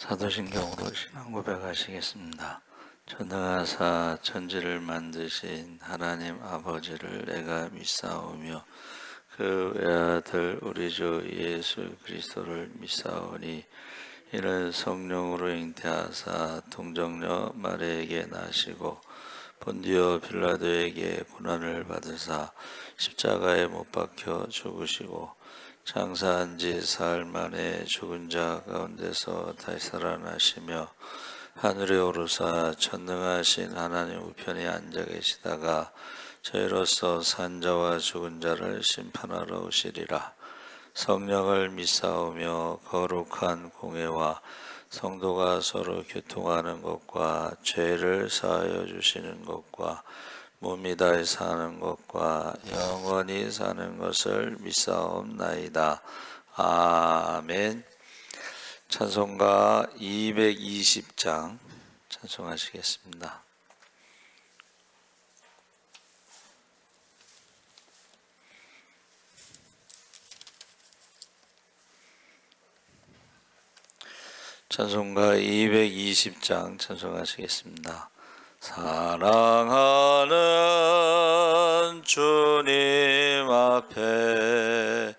사도신경으로 신앙 고백하시겠습니다. 전능하사 천지를 만드신 하나님 아버지를 내가 믿사오며 그 외아들 우리 주 예수 그리스도를 믿사오니 이는 성령으로 잉태하사 동정녀 마리아에게 나시고 본디오 빌라도에게 고난을 받으사 십자가에 못 박혀 죽으시고 장사한 지 사흘 만에 죽은 자 가운데서 다시 살아나시며 하늘에 오르사 전능하신 하나님 우편에 앉아 계시다가 저희로서 산 자와 죽은 자를 심판하러 오시리라. 성령을 믿사오며 거룩한 공회와 성도가 서로 교통하는 것과 죄를 사하여 주시는 것과 몸이 다시 사는 것과 영원히 사는 것을 믿사옵나이다. 아멘. 찬송가 220장 찬송하시겠습니다. 찬송가 220장 찬송하시겠습니다. 사랑하는 주님 앞에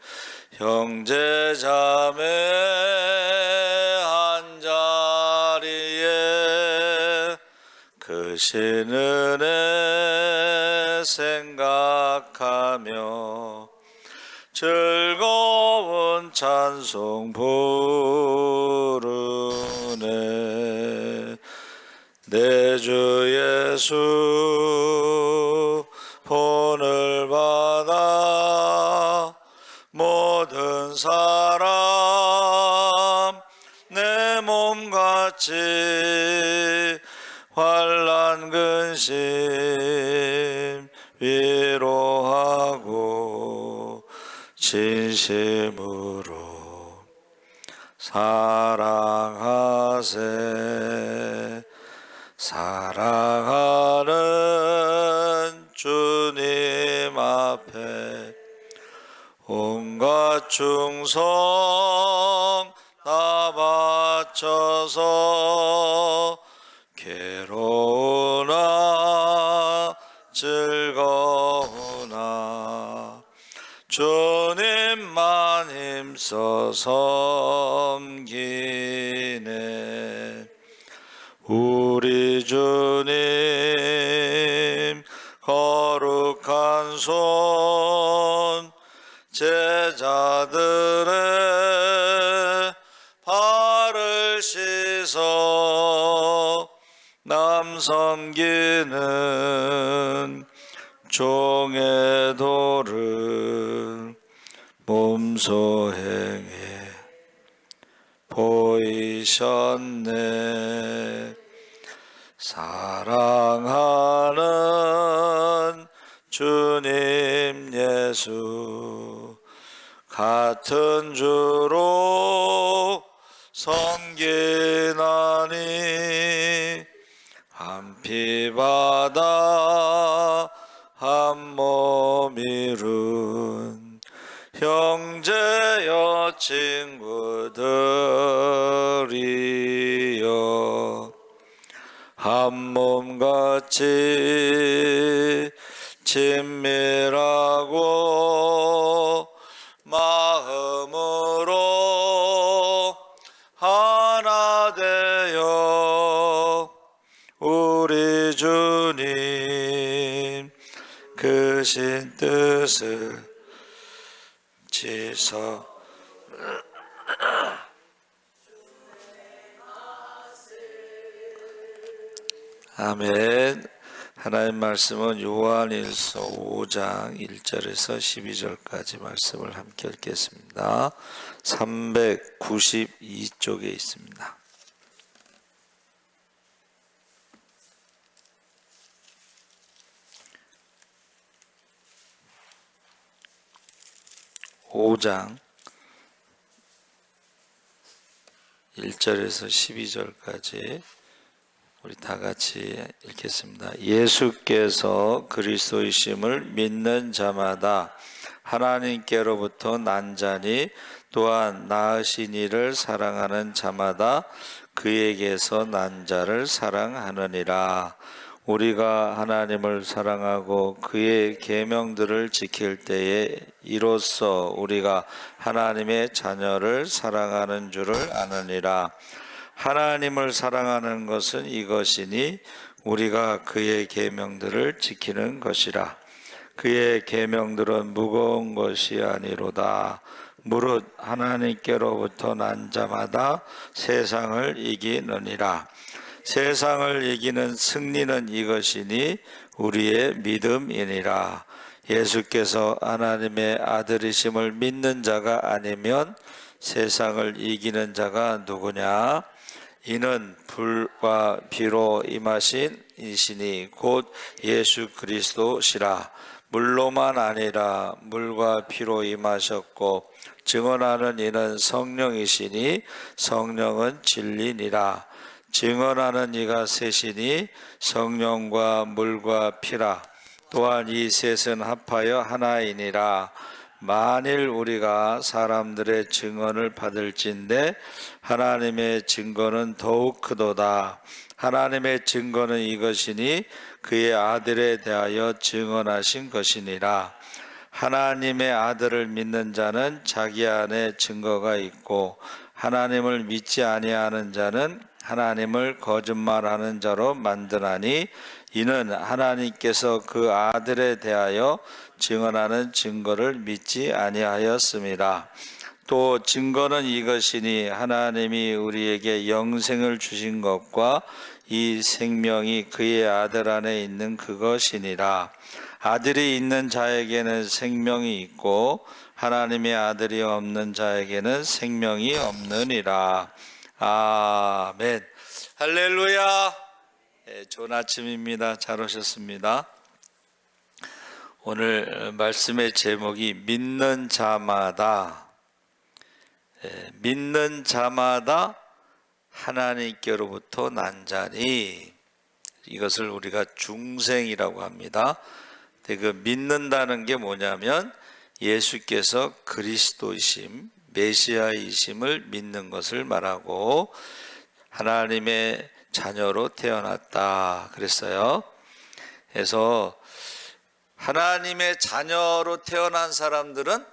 형제 자매 한자리에 크신 은혜 생각하며 즐거운 찬송 부르네. 내 주 예수 본을 받아 모든 사람 내 몸같이 환난 근심 위로하고 진심으로 사랑하세. 사랑하는 주님 앞에 온갖 충성 다 바쳐서 괴로우나 즐거우나 주님만 힘써 섬기네. 우리 주님 거룩한 손 제자들의 발을 씻어 남 섬기는 종의 도를 몸소 행해 보이셨네. 사랑하는 주님 예수 같은 주로 섬기나니 한 피 받아 한 몸 이룬 형제여 친구들이여 한 몸같이 친밀하고 마음으로 하나 되어 우리 주님 크신 뜻을 지서 아멘. 하나님 말씀은 요한일서 5장 1절에서 12절까지 말씀을 함께 읽겠습니다. 392쪽에 있습니다. (5장) 1절에서 12절까지 우리 다 같이 읽겠습니다. 예수께서 그리스도이심을 믿는 자마다 하나님께로부터 난 자니 또한 낳으신 이를 사랑하는 자마다 그에게서 난 자를 사랑하느니라. 우리가 하나님을 사랑하고 그의 계명들을 지킬 때에 이로써 우리가 하나님의 자녀를 사랑하는 줄을 아느니라. 하나님을 사랑하는 것은 이것이니 우리가 그의 계명들을 지키는 것이라. 그의 계명들은 무거운 것이 아니로다. 무릇 하나님께로부터 난 자마다 세상을 이기느니라. 세상을 이기는 승리는 이것이니 우리의 믿음이니라. 예수께서 하나님의 아들이심을 믿는 자가 아니면 세상을 이기는 자가 누구냐? 이는 불과 비로 임하신 이시니 곧 예수 그리스도시라. 물로만 아니라 물과 피로 임하셨고 증언하는 이는 성령이시니 성령은 진리니라. 증언하는 이가 셋이니 성령과 물과 피라. 또한 이 셋은 합하여 하나이니라. 만일 우리가 사람들의 증언을 받을진대 하나님의 증거는 더욱 크도다. 하나님의 증거는 이것이니 그의 아들에 대하여 증언하신 것이니라. 하나님의 아들을 믿는 자는 자기 안에 증거가 있고 하나님을 믿지 아니하는 자는 하나님을 거짓말하는 자로 만드나니 이는 하나님께서 그 아들에 대하여 증언하는 증거를 믿지 아니하였습니다. 또 증거는 이것이니 하나님이 우리에게 영생을 주신 것과 이 생명이 그의 아들 안에 있는 그것이니라. 아들이 있는 자에게는 생명이 있고 하나님의 아들이 없는 자에게는 생명이 없느니라. 아멘. 할렐루야. 좋은 아침입니다. 잘 오셨습니다. 오늘 말씀의 제목이 믿는 자마다 믿는 자마다 하나님께로부터 난 자니, 이것을 우리가 중생이라고 합니다. 근데 그 믿는다는 게 뭐냐면 예수께서 그리스도이심, 메시아이심을 믿는 것을 말하고 하나님의 자녀로 태어났다 그랬어요. 그래서 하나님의 자녀로 태어난 사람들은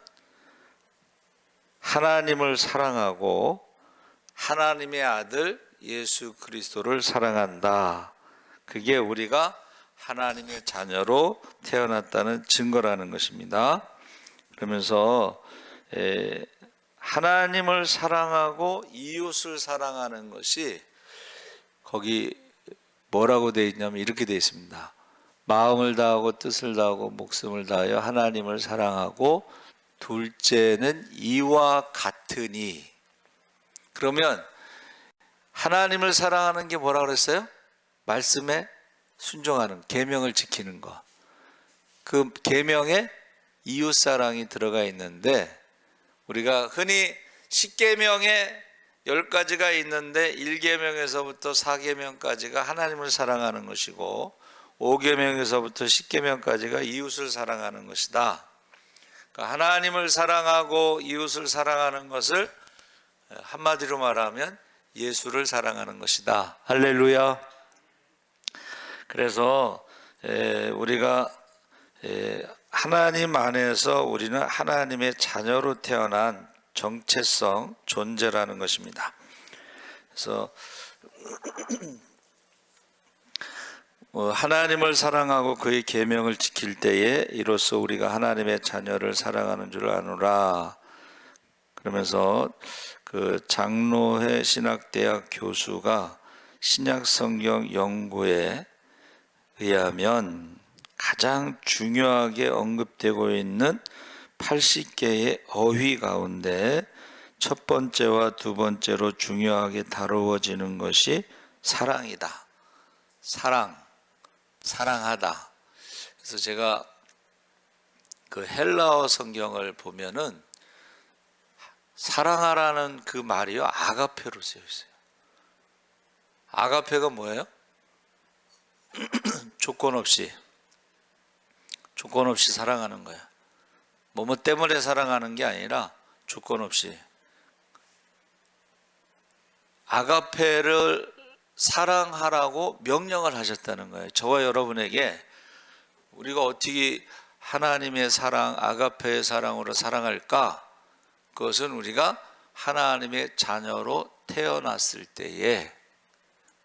하나님을 사랑하고 하나님의 아들 예수 그리스도를 사랑한다. 그게 우리가 하나님의 자녀로 태어났다는 증거라는 것입니다. 그러면서 하나님을 사랑하고 이웃을 사랑하는 것이 거기 뭐라고 되어 있냐면 이렇게 되어 있습니다. 마음을 다하고 뜻을 다하고 목숨을 다하여 하나님을 사랑하고 둘째는 이와 같으니. 그러면 하나님을 사랑하는 게 뭐라고 그랬어요? 말씀에 순종하는, 계명을 지키는 것. 그 계명에 이웃사랑이 들어가 있는데 우리가 흔히 10계명에 10가지가 있는데 1계명에서부터 4계명까지가 하나님을 사랑하는 것이고 5계명에서부터 10계명까지가 이웃을 사랑하는 것이다. 그러니까 하나님을 사랑하고 이웃을 사랑하는 것을 한마디로 말하면 예수를 사랑하는 것이다. 할렐루야. 그래서 우리가 하나님 안에서 우리는 하나님의 자녀로 태어난 정체성, 존재라는 것입니다. 그래서 하나님을 사랑하고 그의 계명을 지킬 때에 이로써 우리가 하나님의 자녀를 사랑하는 줄 아노라. 그러면서 그 장로회 신학대학 교수가 신약성경 연구에 의하면 가장 중요하게 언급되고 있는 80개의 어휘 가운데 첫 번째와 두 번째로 중요하게 다루어지는 것이 사랑이다. 사랑하다. 그래서 제가 그 헬라어 성경을 보면은 사랑하라는 그 말이요, 아가페로 쓰여 있어요. 아가페가 뭐예요? 조건 없이 사랑하는 거야. 뭐뭐 때문에 사랑하는 게 아니라 조건 없이. 아가페를 사랑하라고 명령을 하셨다는 거예요. 저와 여러분에게 우리가 어떻게 하나님의 사랑, 아가페의 사랑으로 사랑할까? 그것은 우리가 하나님의 자녀로 태어났을 때에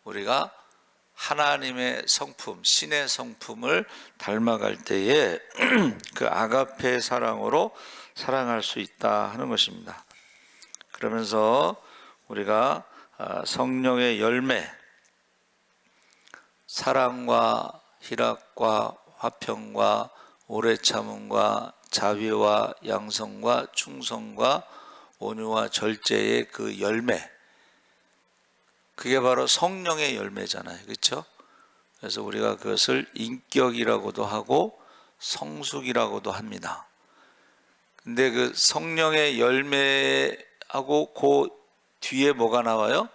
우리가 하나님의 성품, 신의 성품을 닮아갈 때에 그 아가페의 사랑으로 사랑할 수 있다 하는 것입니다. 그러면서 우리가 성령의 열매, 사랑과 희락과 화평과 오래 참음과 자비와 양성과 충성과 온유와 절제의 그 열매, 그게 바로 성령의 열매잖아요. 그렇죠? 그래서 우리가 그것을 인격이라고도 하고 성숙이라고도 합니다. 근데 그 성령의 열매하고 그 뒤에 뭐가 나와요?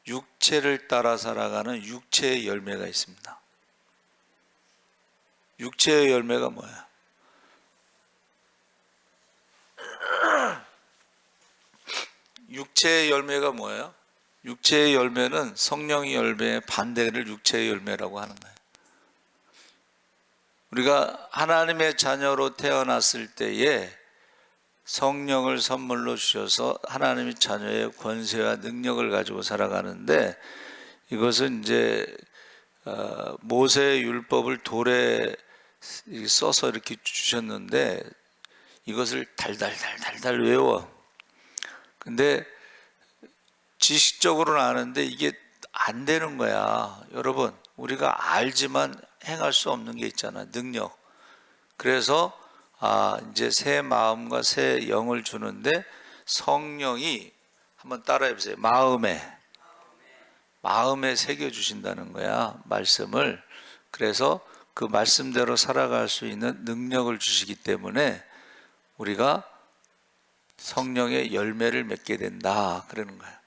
육체를 따라 살아가는 육체의 열매가 있습니다. 육체의 열매가 뭐야? 육체의 열매가 뭐예요? 육체의 열매는 성령의 열매의 반대를 육체의 열매라고 하는 거예요. 우리가 하나님의 자녀로 태어났을 때에 성령을 선물로 주셔서 하나님의 자녀의 권세와 능력을 가지고 살아가는데, 이것은 이제 모세의 율법을 돌에 써서 이렇게 주셨는데 이것을 달달 외워. 근데 지식적으로는 아는데 이게 안 되는 거야. 여러분, 우리가 알지만 행할 수 없는 게 있잖아. 능력. 그래서 이제 새 마음과 새 영을 주는데 성령이, 한번 따라해 보세요. 마음에 새겨 주신다는 거야. 말씀을. 그래서 그 말씀대로 살아갈 수 있는 능력을 주시기 때문에 우리가 성령의 열매를 맺게 된다 그러는 거야.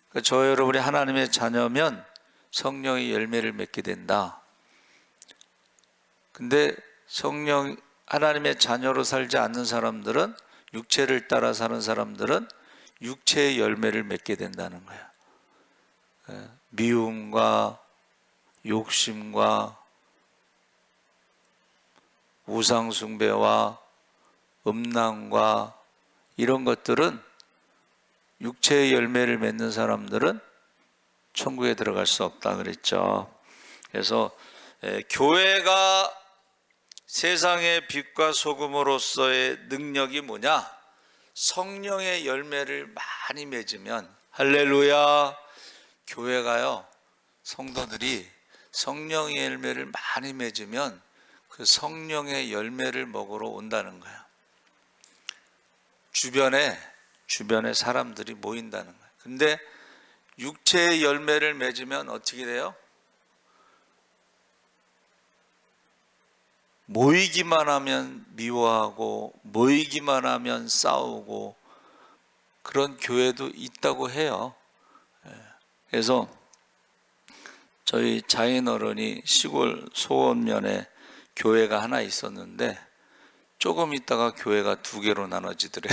그러니까 저 여러분이 하나님의 자녀면 성령의 열매를 맺게 된다. 근데 하나님의 자녀로 살지 않는 사람들은, 육체를 따라 사는 사람들은 육체의 열매를 맺게 된다는 거야. 미움과 욕심과 우상숭배와 음란과 이런 것들은, 육체의 열매를 맺는 사람들은 천국에 들어갈 수 없다 그랬죠. 그래서 교회가 세상의 빛과 소금으로서의 능력이 뭐냐? 성령의 열매를 많이 맺으면, 할렐루야, 교회가요, 성도들이 성령의 열매를 많이 맺으면 그 성령의 열매를 먹으러 온다는 거야. 주변에 사람들이 모인다는 거야. 근데 육체의 열매를 맺으면 어떻게 돼요? 모이기만 하면 미워하고 모이기만 하면 싸우고 그런 교회도 있다고 해요. 그래서 저희 장인어른이 시골 소원면에 교회가 하나 있었는데 조금 있다가 교회가 두 개로 나눠지더래.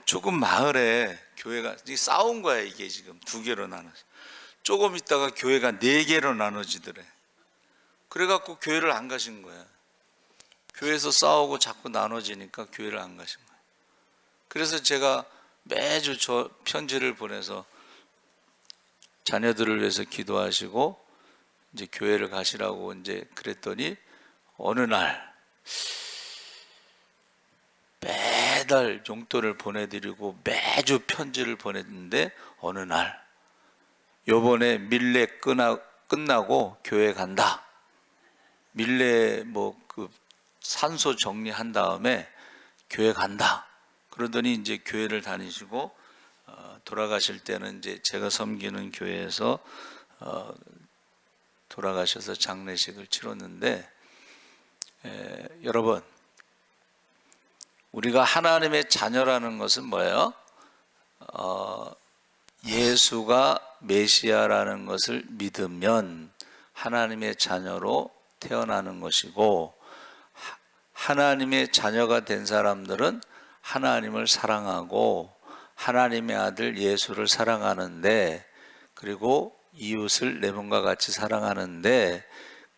조금 마을에 교회가 싸운 거야. 이게 지금 두 개로 나눠. 조금 있다가 교회가 네 개로 나눠지더래. 그래갖고 교회를 안 가신 거야. 교회에서 싸우고 자꾸 나눠지니까 교회를 안 가신 거야. 그래서 제가 매주 저 편지를 보내서 자녀들을 위해서 기도하시고 이제 교회를 가시라고 이제 그랬더니, 어느 날 매달 용돈을 보내드리고 매주 편지를 보냈는데, 어느 날 요번에 밀레 끝나고 교회 간다. 밀레 그 산소 정리한 다음에 교회 간다. 그러더니 이제 교회를 다니시고 돌아가실 때는 이제 제가 섬기는 교회에서 돌아가셔서 장례식을 치렀는데, 여러분, 우리가 하나님의 자녀라는 것은 뭐예요? 예수가 메시아라는 것을 믿으면 하나님의 자녀로 태어나는 것이고, 하나님의 자녀가 된 사람들은 하나님을 사랑하고 하나님의 아들 예수를 사랑하는데, 그리고 이웃을 내 몸과 같이 사랑하는데,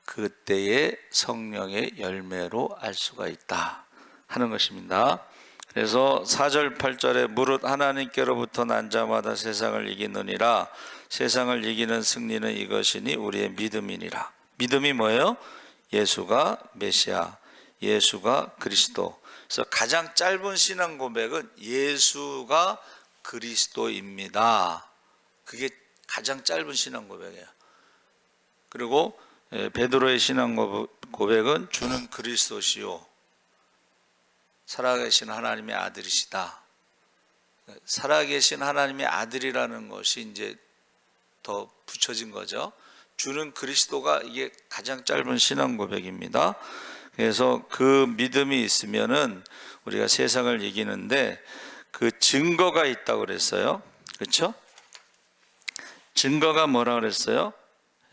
그때의 성령의 열매로 알 수가 있다 하는 것입니다. 그래서 4절 8절에 무릇 하나님께로부터 난 자마다 세상을 이기느니라. 세상을 이기는 승리는 이것이니 우리의 믿음이니라. 믿음이 뭐예요? 예수가 메시아, 예수가 그리스도. 그래서 가장 짧은 신앙 고백은 예수가 그리스도입니다. 그게 가장 짧은 신앙 고백이에요. 그리고 베드로의 신앙 고백은 주는 그리스도시요 살아계신 하나님의 아들이시다. 살아계신 하나님의 아들이라는 것이 이제 더 붙여진 거죠. 주는 그리스도가 이게 가장 짧은 신앙 고백입니다. 그래서 그 믿음이 있으면은 우리가 세상을 이기는데, 그 증거가 있다고 그랬어요. 그렇죠? 증거가 뭐라 그랬어요?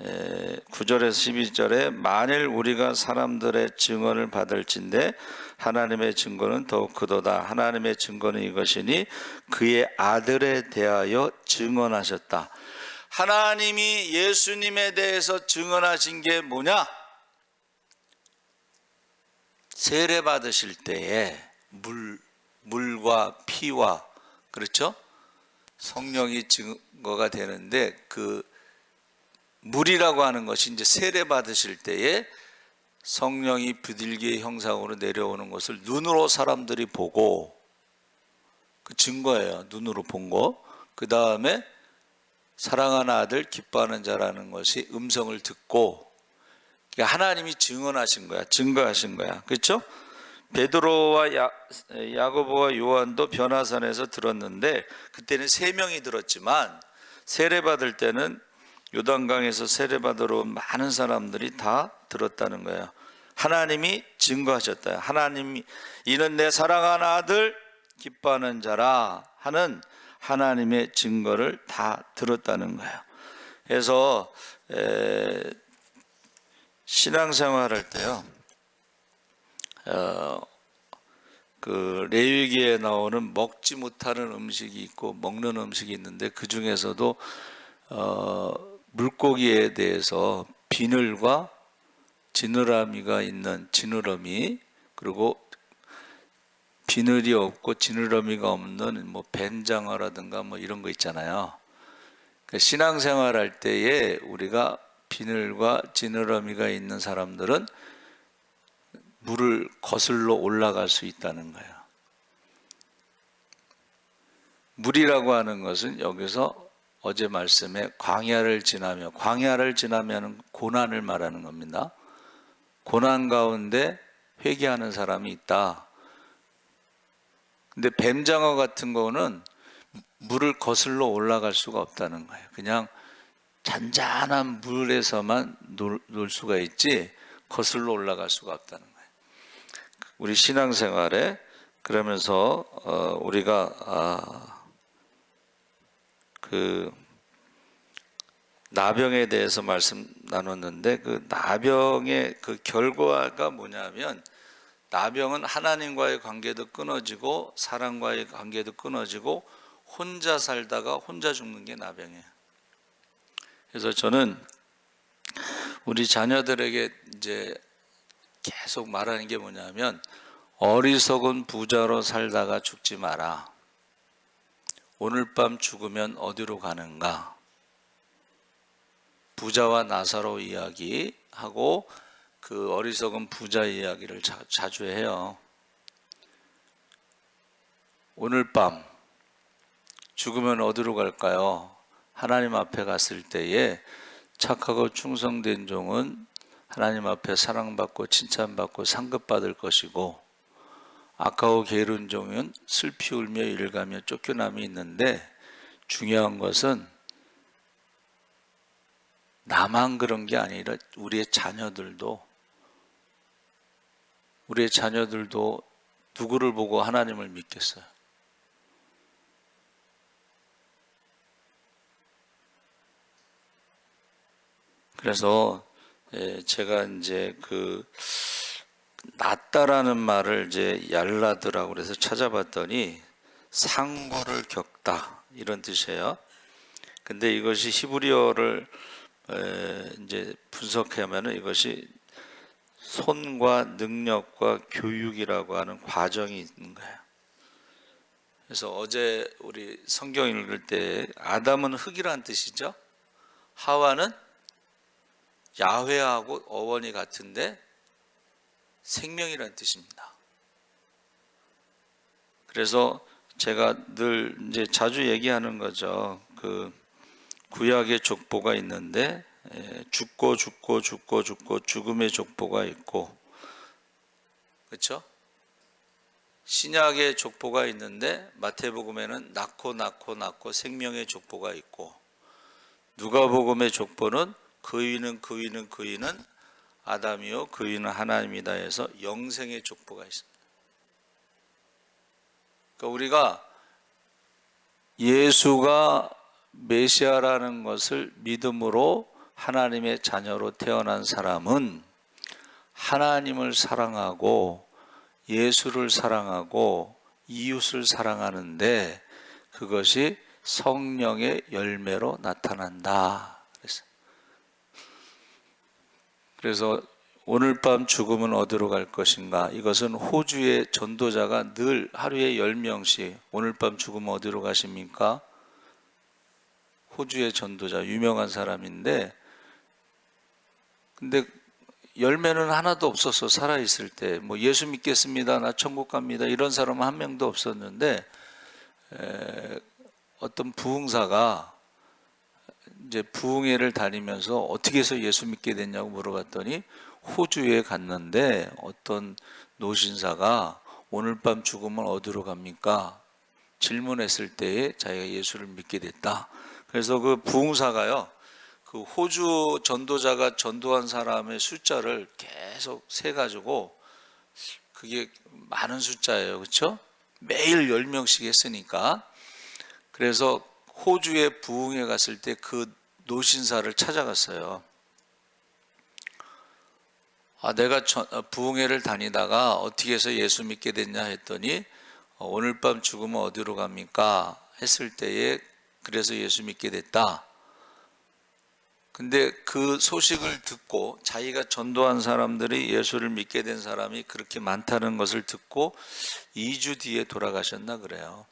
9절에서 12절에 만일 우리가 사람들의 증언을 받을진대 하나님의 증거는 더욱 크도다. 하나님의 증거는 이것이니 그의 아들에 대하여 증언하셨다. 하나님이 예수님에 대해서 증언하신 게 뭐냐? 세례 받으실 때에 물과 피와, 그렇죠? 성령이 증거가 되는데, 그 물이라고 하는 것이 이제 세례 받으실 때에 성령이 비둘기의 형상으로 내려오는 것을 눈으로 사람들이 보고, 그 증거예요. 눈으로 본 거. 그 다음에 사랑하는 아들 기뻐하는 자라는 것이 음성을 듣고, 그러니까 하나님이 증언하신 거야. 증거하신 거야. 그렇죠? 베드로와 야고보와 요한도 변화산에서 들었는데, 그때는 3명이 들었지만 세례 받을 때는 요단강에서 세례 받으러 온 많은 사람들이 다 들었다는 거예요. 하나님이 증거하셨다. 하나님이 이는 내 사랑하는 아들 기뻐하는 자라 하는 하나님의 증거를 다 들었다는 거예요. 그래서 신앙생활할 때요, 그 레위기에 나오는 먹지 못하는 음식이 있고 먹는 음식이 있는데, 그 중에서도 물고기에 대해서 비늘과 지느러미가 있는 지느러미, 그리고 비늘이 없고 지느러미가 없는 뭐 뱀장어라든가 뭐 이런 거 있잖아요. 그러니까 신앙생활할 때에 우리가 비늘과 지느러미가 있는 사람들은 물을 거슬러 올라갈 수 있다는 거예요. 물이라고 하는 것은 여기서 어제 말씀에 광야를 지나면 고난을 말하는 겁니다. 고난 가운데 회개하는 사람이 있다. 근데 뱀장어 같은 거는 물을 거슬러 올라갈 수가 없다는 거예요. 그냥 잔잔한 물에서만 놀 수가 있지 거슬러 올라갈 수가 없다는 거예요. 우리 신앙생활에 그러면서 우리가 그 나병에 대해서 말씀 나눴는데, 그 나병의 그 결과가 뭐냐면, 나병은 하나님과의 관계도 끊어지고 사람과의 관계도 끊어지고 혼자 살다가 혼자 죽는 게 나병이에요. 그래서 저는 우리 자녀들에게 이제 계속 말하는 게 뭐냐면, 어리석은 부자로 살다가 죽지 마라. 오늘 밤 죽으면 어디로 가는가? 부자와 나사로 이야기하고 그 어리석은 부자 이야기를 자주 해요. 오늘 밤 죽으면 어디로 갈까요? 하나님 앞에 갔을 때에 착하고 충성된 종은 하나님 앞에 사랑받고 칭찬받고 상급받을 것이고, 악하고 게으른 종은 슬피 울며 일가며 쫓겨남이 있는데, 중요한 것은 나만 그런 게 아니라 우리의 자녀들도 누구를 보고 하나님을 믿겠어요? 그래서 제가 이제 그 낫다라는 말을 이제 얄라드라고 그래서 찾아봤더니 상고를 겪다 이런 뜻이에요. 근데 이것이 히브리어를 이제 분석하면은 이것이 손과 능력과 교육이라고 하는 과정이 있는 거예요. 그래서 어제 우리 성경 읽을 때 아담은 흙이란 뜻이죠. 하와는 야훼하고 어원이 같은데 생명이란 뜻입니다. 그래서 제가 늘 이제 자주 얘기하는 거죠. 그 구약의 족보가 있는데 죽고 죽음의 족보가 있고, 그렇죠? 신약의 족보가 있는데 마태복음에는 낳고 생명의 족보가 있고, 누가복음의 족보는 그 위는 아담이요 그 위는 하나님이다 해서 영생의 족보가 있습니다. 그러니까 우리가 예수가 메시아라는 것을 믿음으로 하나님의 자녀로 태어난 사람은 하나님을 사랑하고 예수를 사랑하고 이웃을 사랑하는데 그것이 성령의 열매로 나타난다. 그래서 오늘 밤 죽음은 어디로 갈 것인가? 이것은 호주의 전도자가 늘 하루에 10명씩 오늘 밤 죽음은 어디로 가십니까? 호주의 전도자 유명한 사람인데, 근데 열매는 하나도 없었어. 살아있을 때 뭐 예수 믿겠습니다, 나 천국 갑니다 이런 사람은 한 명도 없었는데, 어떤 부흥사가 이제 부흥회를 다니면서 어떻게 해서 예수 믿게 됐냐고 물어봤더니 호주에 갔는데 어떤 노신사가 오늘 밤 죽으면 어디로 갑니까? 질문했을 때에 자기가 예수를 믿게 됐다. 그래서 그 부흥사가요, 그 호주 전도자가 전도한 사람의 숫자를 계속 세가지고, 그게 많은 숫자예요. 그렇죠? 매일 10명씩 했으니까. 그래서 호주에 부흥회 갔을 때 그 노신사를 찾아갔어요. 내가 부흥회를 다니다가 어떻게 해서 예수 믿게 됐냐 했더니 오늘 밤 죽으면 어디로 갑니까? 했을 때에 그래서 예수 믿게 됐다. 근데 그 소식을 듣고 자기가 전도한 사람들이 예수를 믿게 된 사람이 그렇게 많다는 것을 듣고 2주 뒤에 돌아가셨나 그래요.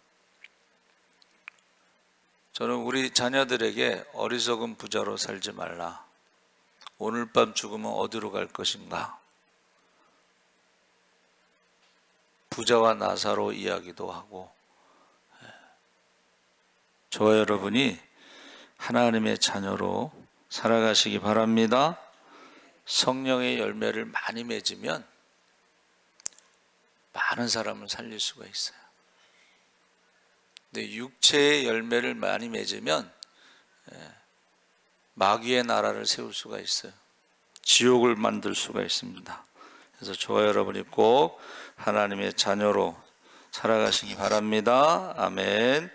저는 우리 자녀들에게 어리석은 부자로 살지 말라. 오늘 밤 죽으면 어디로 갈 것인가? 부자와 나사로 이야기도 하고, 저와 여러분이 하나님의 자녀로 살아가시기 바랍니다. 성령의 열매를 많이 맺으면 많은 사람을 살릴 수가 있어요. 근데 육체의 열매를 많이 맺으면 마귀의 나라를 세울 수가 있어요. 지옥을 만들 수가 있습니다. 그래서 저와 여러분이 꼭 하나님의 자녀로 살아가시기 바랍니다. 아멘.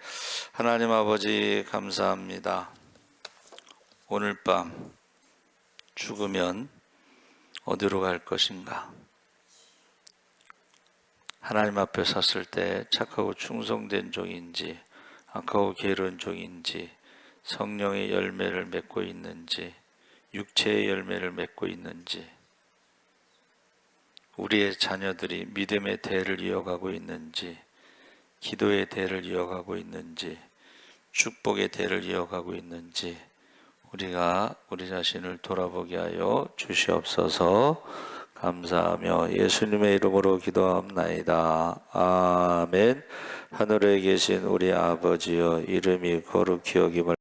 하나님 아버지 감사합니다. 오늘 밤 죽으면 어디로 갈 것인가? 하나님 앞에 섰을 때 착하고 충성된 종인지, 악하고 게으른 종인지, 성령의 열매를 맺고 있는지, 육체의 열매를 맺고 있는지, 우리의 자녀들이 믿음의 대를 이어가고 있는지, 기도의 대를 이어가고 있는지, 축복의 대를 이어가고 있는지 우리가 우리 자신을 돌아보게 하여 주시옵소서. 감사하며 예수님의 이름으로 기도합나이다. 아멘. 하늘에 계신 우리 아버지여, 이름이 거룩히 여김을